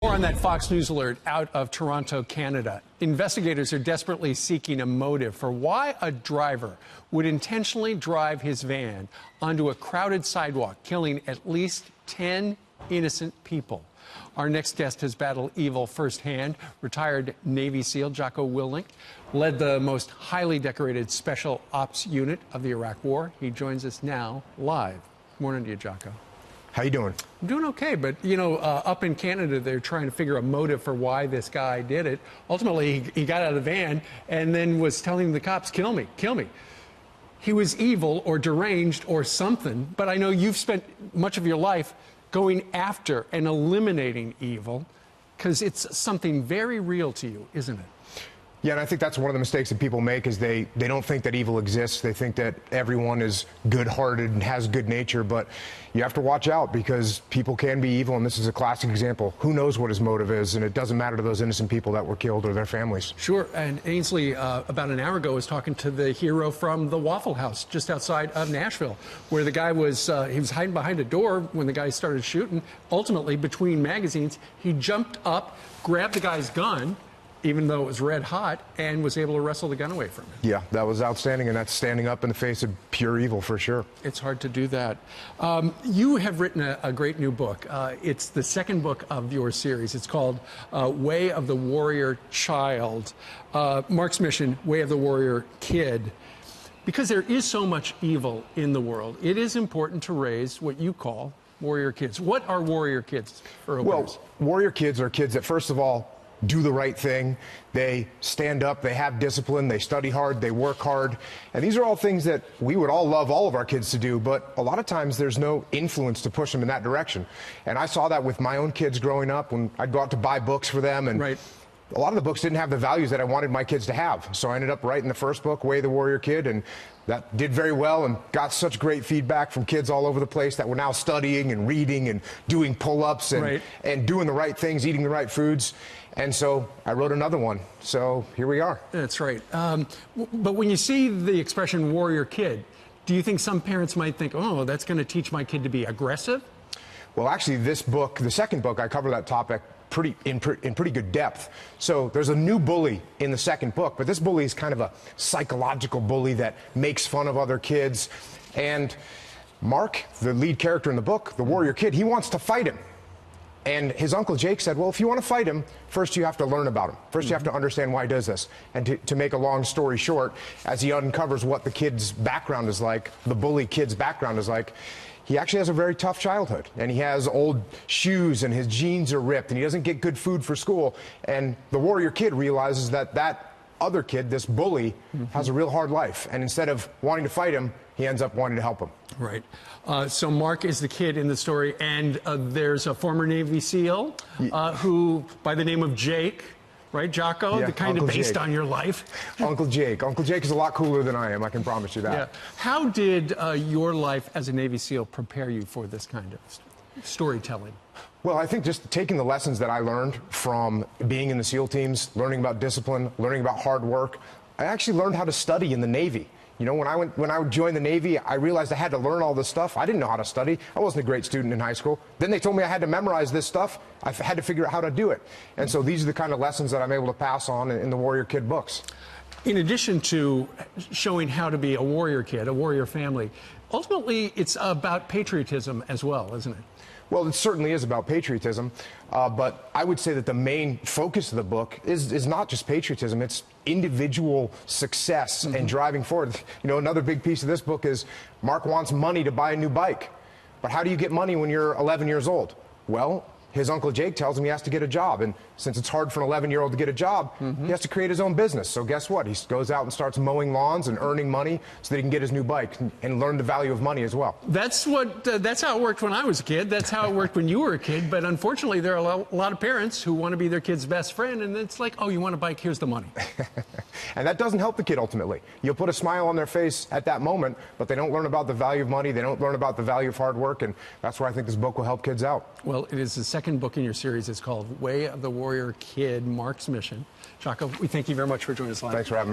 More on that Fox News alert out of Toronto, Canada. Investigators are desperately seeking a motive for why a driver would intentionally drive his van onto a crowded sidewalk, killing at least 10 innocent people. Our next guest has battled evil firsthand. Retired Navy SEAL Jocko Willink led the most highly decorated special ops unit of the Iraq War. He joins us now live. Morning to you, Jocko. How you doing? I'm doing okay, but, you know, up in Canada, they're trying to figure a motive for why this guy did it. Ultimately, he got out of the van and then was telling the cops, kill me, kill me. He was evil or deranged or something, but I know you've spent much of your life going after and eliminating evil because it's something very real to you, isn't it? Yeah, and I think that's one of the mistakes that people make is they don't think that evil exists. They think that everyone is good-hearted and has good nature, but you have to watch out because people can be evil, and this is a classic example. Who knows what his motive is, and it doesn't matter to those innocent people that were killed or their families. Sure, and Ainsley, about an hour ago, was talking to the hero from the Waffle House just outside of Nashville, where the guy was, he was hiding behind a door when the guy started shooting. Ultimately, between magazines, he jumped up, grabbed the guy's gun, even though it was red hot, and was able to wrestle the gun away from him. Yeah, that was outstanding, and that's standing up in the face of pure evil for sure. It's hard to do that. You have written a great new book. It's the second book of your series. It's called Way of the Warrior Child. Mark's mission, Way of the Warrior Kid. Because there is so much evil in the world, it is important to raise what you call warrior kids. What are warrior kids for openers? Well, warrior kids are kids that, first of all, do the right thing. They stand up, they have discipline, they study hard, they work hard. And these are all things that we would all love all of our kids to do, but a lot of times there's no influence to push them in that direction. And I saw that with my own kids growing up when I'd go out to buy books for them, and right. A lot of the books didn't have the values that I wanted my kids to have. So I ended up writing the first book, Way of the Warrior Kid, and that did very well and got such great feedback from kids all over the place that were now studying and reading and doing pull-ups and, right. and doing the right things, eating the right foods. And so I wrote another one. So here we are. That's right. But when you see the expression warrior kid, do you think some parents might think, oh, that's going to teach my kid to be aggressive? Well, actually, this book, the second book, I cover that topic in pretty good depth. So there's a new bully in the second book, but this bully is kind of a psychological bully that makes fun of other kids. And Mark, the lead character in the book, the warrior kid, he wants to fight him. And his uncle Jake said, well, if you want to fight him, first you have to learn about him. First you have to understand why he does this. And to make a long story short, as he uncovers what the kid's background is like, the bully kid's background is like, he actually has a very tough childhood, and he has old shoes, and his jeans are ripped, and he doesn't get good food for school. And the warrior kid realizes that that other kid, this bully, has a real hard life. And instead of wanting to fight him, he ends up wanting to help him. Right. So Mark is the kid in the story, and there's a former Navy SEAL who, by the name of Jake, right, Jocko, yeah, the kind Uncle of based Jake. On your life. Uncle Jake. Uncle Jake is a lot cooler than I am, I can promise you that. Yeah. How did your life as a Navy SEAL prepare you for this kind of storytelling? Well, I think just taking the lessons that I learned from being in the SEAL teams, learning about discipline, learning about hard work, I actually learned how to study in the Navy. You know, when I joined the Navy, I realized I had to learn all this stuff. I didn't know how to study. I wasn't a great student in high school. Then they told me I had to memorize this stuff. I had to figure out how to do it. And so these are the kind of lessons that I'm able to pass on in the Warrior Kid books. In addition to showing how to be a warrior kid, a warrior family, ultimately it's about patriotism as well, isn't it? Well, it certainly is about patriotism, but I would say that the main focus of the book is not just patriotism, it's individual success and driving forward. You know, another big piece of this book is Mark wants money to buy a new bike. But how do you get money when you're 11 years old? Well, his Uncle Jake tells him he has to get a job, and since it's hard for an 11-year-old to get a job, he has to create his own business. So guess what? He goes out and starts mowing lawns and earning money so that he can get his new bike and learn the value of money as well. That's how it worked when I was a kid. That's how it worked when you were a kid. But unfortunately, there are a lot of parents who want to be their kid's best friend, and it's like, oh, you want a bike? Here's the money. And that doesn't help the kid ultimately. You'll put a smile on their face at that moment, but they don't learn about the value of money. They don't learn about the value of hard work, and that's where I think this book will help kids out. Well, it is the second book in your series. It's called Way of the Warrior Kid, Mark's Mission. Jocko, we thank you very much for joining us live. Thanks for having me on.